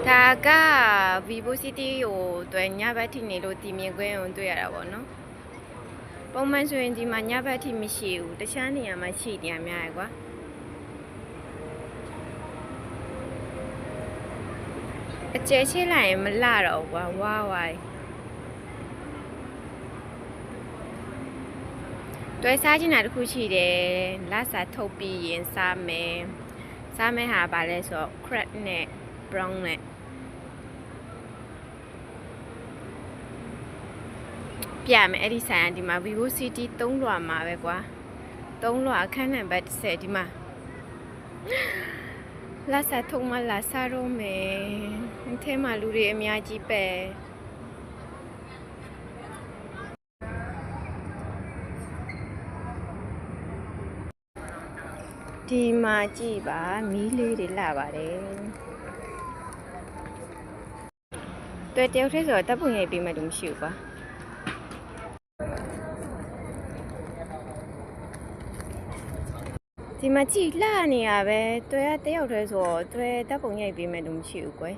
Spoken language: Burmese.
ဒါက Vivo City ကိုတွဲညဘက်ထိနေလို့တည်မြင်ခွင့်ကိုတွေ့ရတာပေါ့နော်ပုံမှန်ဆိုရင်ဒီမှာညဘက်ထိမရှိဘူးတခြားနေရာမှာရှိနေရများရယ်ကွာအကျဲချစ်လိုက်ရင်မလှတော့ကွာဝါဝိုင်းတွဲစားချင်တာတခုရှိတယ်လစာထုတ်ပြီးရင်စားမယ်ဟာပါလဲဆိုတော့ crab နဲ့ brown နဲ့ပြမယ်အဲ့ဒီဆိုင်ကဒီမှာ Vivo City 3လွှာမှာပဲကွာ3လွှာအခန်းနံပါတ်10ဒီမှာလာစားထုံးမလာစားရောမယ်ဒီထဲမှာလူတွေအများကြီးပဲဒီမှာကြည့်ပါမီးလေးတွေလာပါတယ်တွေ့တယောက်တည်းဆိုတော့တပ်ပုံရိုက်ပေးမှတော့မရှိဘူးကွာဒီမှာကြည့်လာနေရပဲတွေ့တယောက်တည်းဆိုတော့တွေ့တပ်ပုံရိုက်ပေးမှတော့မရှိဘူးကွယ်